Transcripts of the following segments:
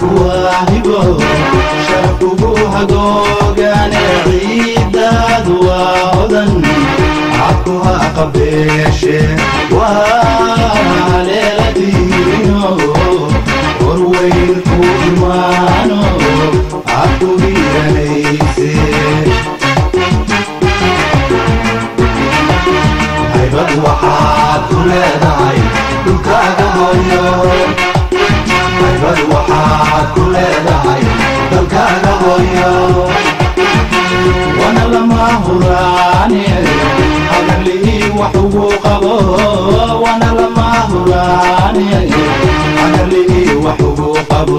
واهبو شرفوها قوغان عيداد وهدن عطوها قبيشي وليلتينو وروينكو إيمانو عطو بيانيسي هيبت وحاد كليداي دلكاغا هويو هيبت وحاد كليداي دلكاغا هويو وانا لما هراني حضر لي وحقوقه وانا لما هراني حضر لي وحقوقه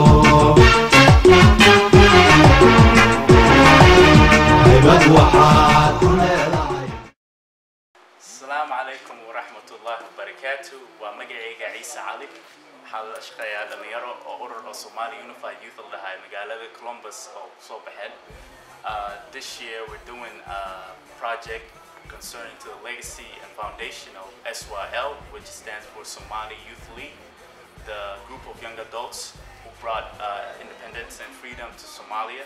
هيبت وحاد كليداي. السلام عليكم ورحمة الله وبركاته. ومجيء عيسى علي حال أشقيا دميرو أورر Somali Unified Youth اللي هاي مقالة كولومبوس أو صوبحل. This year we're doing a project concerning to the legacy and foundation of SYL, which stands for Somali Youth League, the group of young adults who brought independence and freedom to Somalia.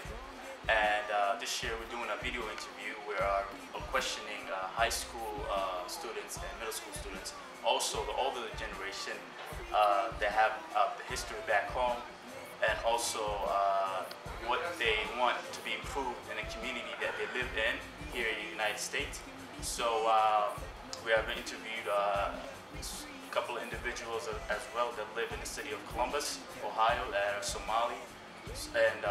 And this year we're doing a video interview where we're questioning high school students and middle school students, also the older generation that have the history back home, and also what they want to be improved in the community that they live in here in the United States. So we have interviewed a couple of individuals as well that live in the city of Columbus, Ohio, that are Somali. And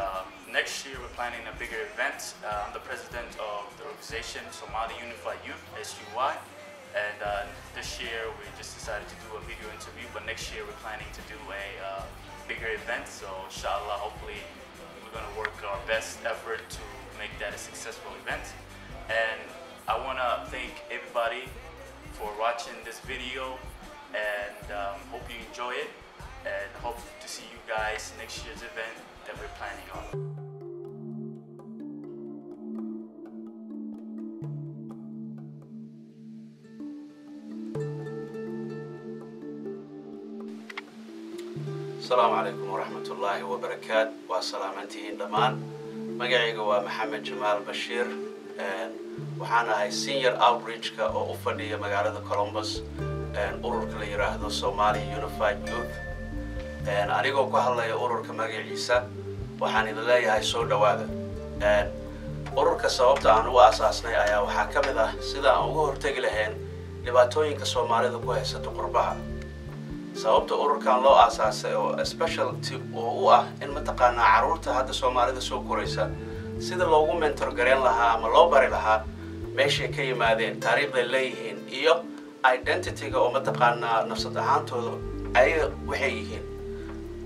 next year we're planning a bigger event. I'm the president of the organization Somali Unified Youth, SUY. And this year we just decided to do a video interview, but next year we're planning to do a bigger event. So inshallah, hopefully we're going to work our best effort to make that a successful event. And I want to thank everybody for watching this video, and hope you enjoy it, and hope to see you guys next year's event that we're planning on. السلام عليكم ورحمة الله وبركاته وسلامتين دمان مقعيق ومحمد جمال بشير وحانا هاي سينيور اوتريتش كا او افدية مقالة كولومبوس ururka la yiraahdo Somali Unified Youth anigoo ku hadlaya ururka magaciisa waxaan idin leeyahay soo dhawaada ururka sababta aan u aasaasnay ayaa waxa kamid ah sida aan uga hortagi lahayn dhibaatooyinka Soomaalida ku haysta qurbaha sababta ururkan loo aasaasay oo specialty oo u ah in mataqaana caruurta hadda Soomaalida soo koraysa sida loogu mentor gareyn lahaa ama loo bari lahaa meesha ka yimaadeen taariikhda leeyihiin iyo identity-ga oo mataqaana nafsad ahaantooda ay waxay yihiin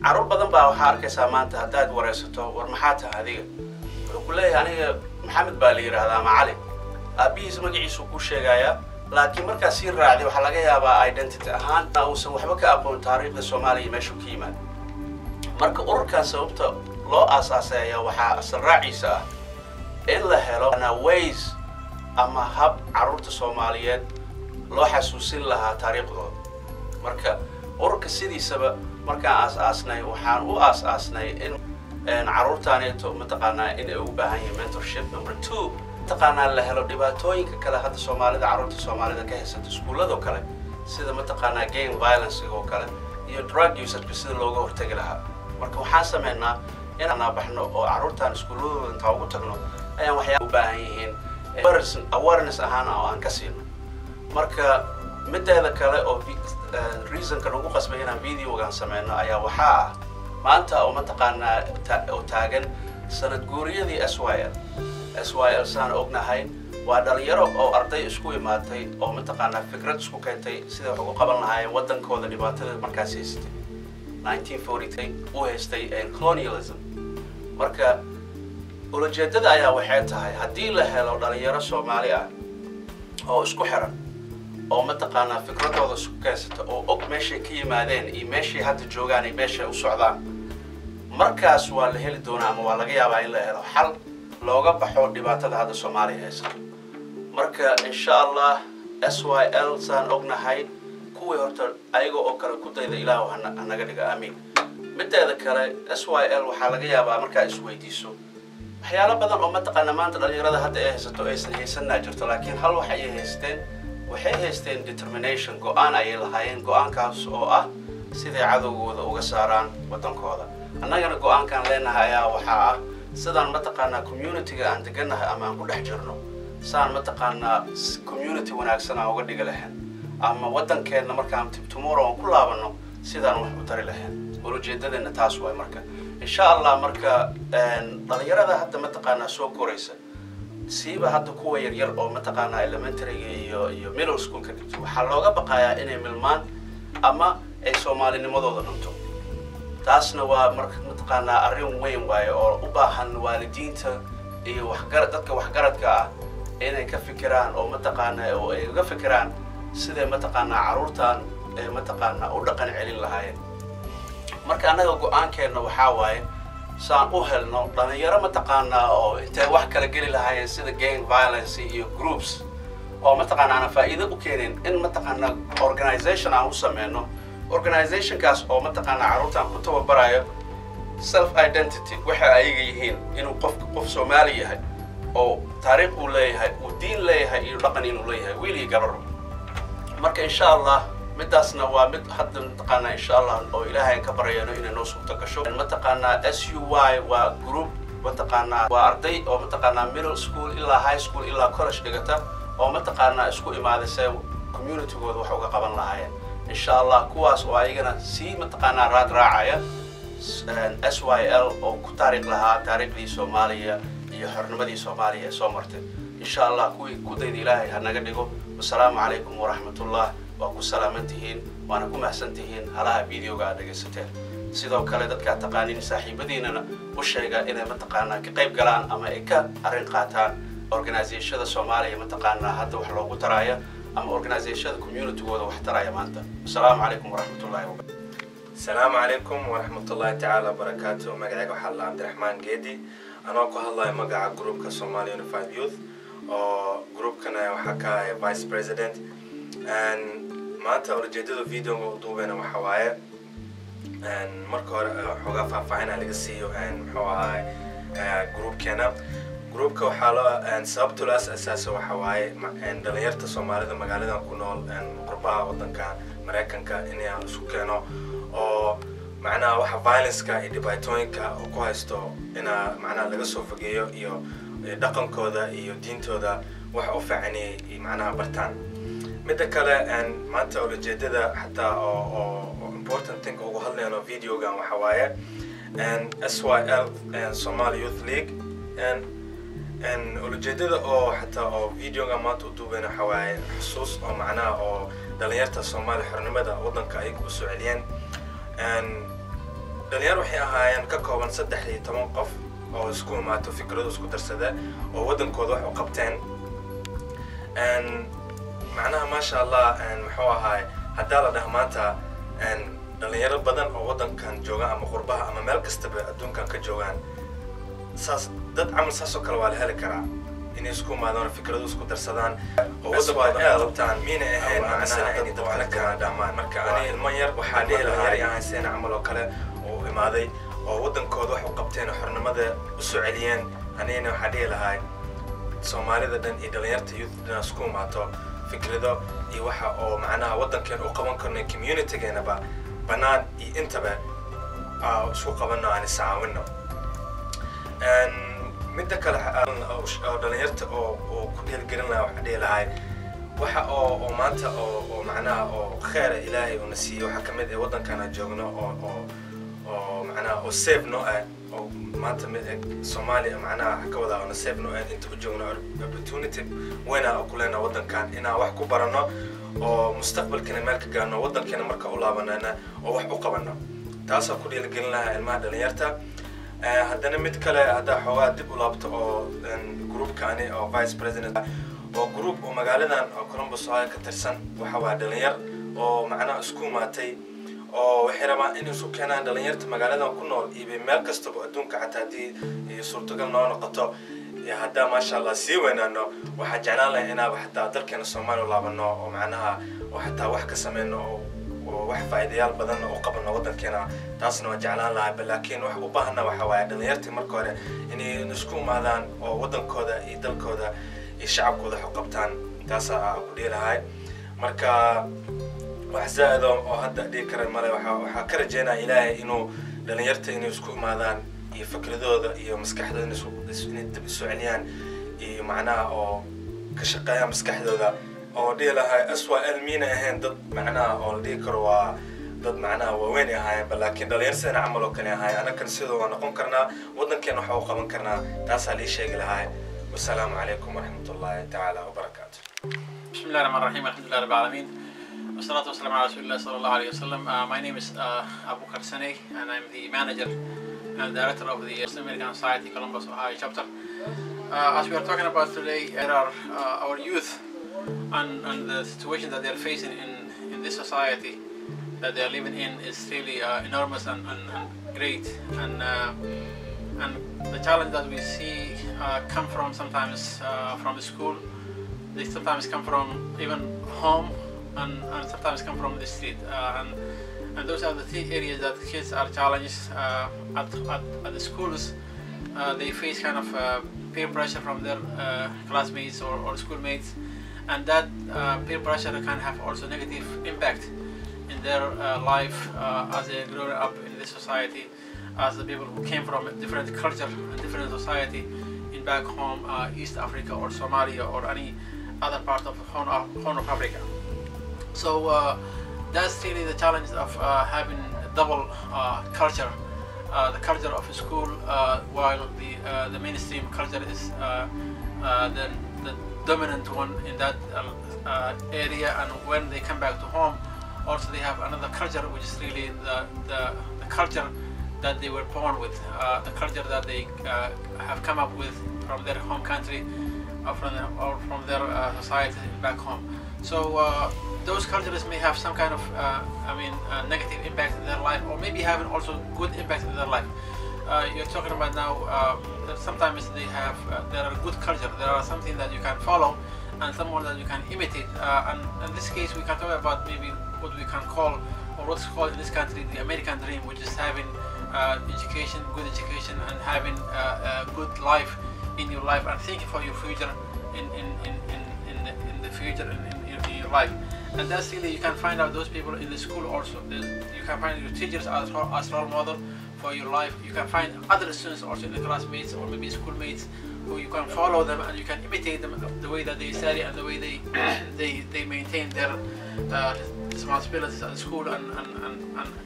caruur badan baa waxa arkaysaa maanta hadaad wareysato war maxaa tahay adiga wuxuu ku leeyahay aniga maxamed baa la yiraahdaa ama cali abiis magaciisu ku sheegaya laakiin marka si raacday waxa laga yaabaa identity ahaan uusan waxba ka aqoon taariikhda Soomaaliya meesha ka yimaad marka ururkan sababta loo aasaasay waxa asal raaciisa ah in la helo ways ama hab caruurta Soomaaliyeed loo xasuusin lahaa taariikhdooda marka ururka sidiisaba marka aasaasnay waxaan u aasaasnay in caruurtaaneeto mataqaana in ay u baahan yihiin mentorship. Number 2 mataqaana la helo dhibaatooyinka kale hadda Soomaalida caruurta Soomaalida ka haysta iskuulada kale sida mataqaana gang violence oo kale iyo drug usage sida looga hortagi lahaa marka waxaan sameeynaa in aan baxno oo caruurtaan iskuuladooda inta ugu tagno ayaan waxyaabo u baahan yihiin awareness ahaan oo aan ka siino marka mideeda kale oo reason ka ugu qasbay inaan video-gaan sameeyno ayaa waxa ah maanta oo mataqaana oo taagan sanad guuriyadii SYL saan ognahay waa dhalinyaro oo arday isku imaatay oo mataqaana fikrad isku keentay sida wax ugu qaban lahaayeen wadankooda dhibaatada markaas haystay 1943 u haystay colonialism marka ujeedada ayaa waxay tahay haddii la helo dhalinyaro Soomaali ah oo isku xiran oo mataqaana fikradooda isku kaasata oo og meesha ka yimaadeen iyo meesha hadda joogaan iyo meesha u socdaan markaas waa la heli doonaa ama waa laga yaabaa in la helo xal looga baxo dhibaatada hadda Soomaaliya haysta marka insha Allah SYL saan ognahay kuwii horta ayaga oo kala ku dayda Ilaahay hanaga dhiga amiin mideeda kale SYL waxaa laga yaabaa markaa isweydiiso waxyaalo badan oo mataqaana maanta dhalinyarada hadda ay haysato aysan haysanaa jirto laakiin hal wax ay haysteen determination go'aan ay lahaayeen go'aankaas oo ah sidii cadowgooda uga saaraan wadankooda annagana go'aankan leenahay ayaa waxaa ah sidaan mataqaana community-ga aan deganahay ama aan ku dhex jirno saan mataqaana community wanaagsan aan uga dhigi lahayn ama wadankeena markaan tomorrow aan ku laabano sidaan wax u tari lahayn ujeedadana taas way marka insha Allah marka dhalinyarada hadda mataqaana soo koraysa siiba hadda kuwa yar oo mataqaana elementary iyo middle school ka dhigto waxa looga baqayaa inay milmaan ama ay Soomaalinimadooda dhanto taasna waa marka mataqaana arrin weyn waaye oo u baahan waalidiinta iyo dadka waxgaradka ah inay ka fikiraan oo mataqaana oo ay uga fikiraan sidee mataqaana caruurtan ee mataqaana u dhaqan celin lahaayeen marka anaga go'aankeena waxa waaye saan u helno dhalinyaro mataqaana oo intay wax kala geli lahaayeen sida gang violence iyo groups oo mataqaana aan faa'iido u keenin in mataqaana organization aan u sameeyno organization kaas oo mataqaana caruurtan ku tababarayo self identity waxa ay yihiin inuu qof Soomaali yahay oo taariikh uu leeyahay oo diin leeyahay iyo dhaqan inuu leeyahay wiil iyo gabar marka insha Allah midaasna waa mid hadda mataqaana insha Allah oo Ilaahay ka baryayno inay noo suurto gasho mataqaana SUY waa group mataqaana waa arday oo mataqaana middle school ilaa high school ilaa college dhigata oo mataqaana isku imaadaysa community-gooda wax uga qaban lahaayeen insha Allah kuwaas oo ayagana si mataqaana raacaya SYL oo ku taariikh lahaa taariikhdii Soomaaliya iyo xornimadii Soomaaliya soo martay insha Allah kuwii ku dayda Ilaahay ha naga dhigo wassalaamu calaykum waraxmatullaah waa ku salaamantihiin waana ku mahadsantihiin halaha videoga aad dhageysateen sidoo kale dadka taqaaniin saaxiibadiinana u sheega inay mataqaana ka qayb galaan ama ay ka arrin qaataan organizationada Soomaaliya mataqaana hadda wax loogu taraya ama organizationada community-gooda wax taraya maanta assalaamu calaykum waraxmatullaahi wabarakaatuh السلام عليكم ورحمة الله تعالى وبركاته مقعد وحلا عبد الرحمن قيدي أنا أقول هلا مقعد جروب كصومالي Unified Youth أو جروب كنا وحكا Vice President and ما تقول جديد فيديو دوبنا وحوايا and مركو حوقا فاعنا لقسيو and حواي جروب كنا جروب كوحلا and سبت الأس أساسه وحواي and دليرت الصومالي ذا مقالة كنول and قربها وطن كان مريكان كإني سكانه oo macnaha waxa violence-ka iyo dhibaatooyinka oo ku haysto ina macnaha laga soo fogeeyo iyo dhaqankooda iyo diintooda wax u fiicanay macnaha bartaan midda kale maanta ujeedada xataa oo important thing ugu hadlayno videogan waxa waaye SYL Somali Youth League ujeedada oo xataa oo videogan maanta u duubeyna waxa waaye xusuus oo macnaha oo dhalinyarta Soomaali xornimada wadanka ay ku soo celiyeen dhalinyar waxay ahaayeen ka kooban 13 qof oo isku imaato fikrado isku darsada oo wadankooda wax u qabteen macnaha ma sha Allah muxuu ahaay hadaa la dhahmaanta dhalinyaro badan oo wadankan jooga ama qurbaha ama meel kastaba adduunkan ka joogaan saas dad camal saas oo kale waa la heli karaa in isku imaadaan fikrado isku darsadaan oo wadankooda ay qabtaan miina ahayn macnaha in dadka ka dhamaan marka ani ilman yar waxaa dhihi lahaa inaan seen camal oo kale oo imaaday oo wadankooda wax u qabteen xornimada u soo celiyeen anina waxaa dhihi lahaa Soomaalida dhan iyo dhalinyarta youth dhan isku imaato fikrado iyo waxa oo macnaha wadankan u qaban karno community-geenaba banaan iyo intaba isku qabano aan isaawino midda kale oo dhalinyarta oo ku dhiirgelin lahaa waxaa dhihi lahaa waxa oo maanta oo macnaha oo khayr Ilaahay oo nasiiyo waxa kamid ah wadankana joogno oo macnaha oo safe no oo maanta Soomaaliya macnaha ka wada oo safe no inta u joogno opportunity weyn oo kulena wadankan inaan wax ku barano oo mustaqbalkana meel ka gaarno wadankana marka u laabanana oo wax u qabano taas oo ku dhiirgelin lahaa ilmaha dhalinyarta haddana mid kale hadda xoogaa dib u laabto oo groupkani oo Vice President oo group oo magaaladan oo Columbus ka tirsan waxa waa dhalinyar oo macnaha isku maatay oo waxay rabaan in isu keenaan dhalinyarta magaaladan ku nool iyo meel kasta oo adduunka xataa iyo suurtagal noo noqoto hadda ma sha Allah si weynaano waxa jeclaan lahayn inaan xataa dalkeena Soomaaliya laabano oo macnaha oo xataa wax ka sameeyno oo wax faa'iidayaal badan oo qabano wadankeena taasna waa jeclaan lahaa laakiin wax u baahana waxa waaye dhalinyartii marka hore inay isku imaadaan oo wadankooda iyo dalkooda iyo shacabkooda wax u qabtaan taas aan ku dhiirahay marka wax zaad oo hadda dhig kara male waxa ka rajeynaa ilaahay inuu dhalinyarta inay isku imaadaan iyo fikradooda iyo maskaxdooda inay dib isu celiyaan iyo macnaha oo ka shaqeeyaan maskaxdooda oo dhigi lahay aswaa miina ahayn dad macnaha oo la dhigi karo waa dad macnaha waaweyn ahaayeen laakiin dhalinyarsadana camal oo kale ahaay anakan sidoo waa noqon karnaa wadankeena waxa u qaban karnaa taasaa lii sheegi lahay wasalaamu calaykum waraxmatullaahi tacaala wabarakaatu بسم الله الرحمن الرحيم الحمد لله رب العالمين والصلاة والسلام على رسول الله صلى الله عليه وسلم. My name is Abu Karsane and I'm the manager and director of the Muslim American Society Columbus, Ohio chapter. As we are talking about today, there are our youth and the situation that they are facing in this society that they are living in is really enormous and great. And the challenge that we see come from sometimes from the school. They sometimes come from even home and sometimes come from the street. And those are the three areas that kids are challenged at the schools. They face kind of peer pressure from their classmates or schoolmates. And that peer pressure can have also negative impact in their life as they grow up in this society, as the people who came from a different culture and different society in back home, East Africa or Somalia or any other part of Horn of Africa. So that's really the challenge of having double culture, the culture of a school while the mainstream culture is the dominant one in that area, and when they come back to home also they have another culture which is really the culture that they were born with, the culture that they have come up with from their home country or from their society back home. So those cultures may have some kind of negative impact in their life, or maybe having also good impact in their life. You're talking about now that sometimes they have there are good culture, there are something that you can follow and someone that you can imitate, and in this case we can talk about maybe what we can call, or what's called in this country, the American dream, which is having education, good education, and having a good life in your life and thinking for your future in the future in your life. And that's really, you can find out those people in the school also. You can find your teachers as role model for your life. You can find other students also in the classmates or maybe schoolmates who you can follow them and you can imitate them, the way that they study and the way they maintain their responsibilities at school and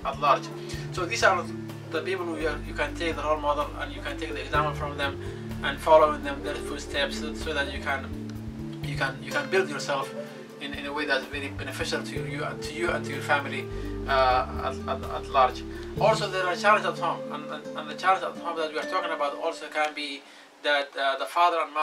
at large. So these are the people who you can take the role model and you can take the example from them and following them their footsteps, so that you can build yourself in a way that's very beneficial to you and to your family at large. Also, there are challenges at home, and the challenge at home that we are talking about also can be that the father and mother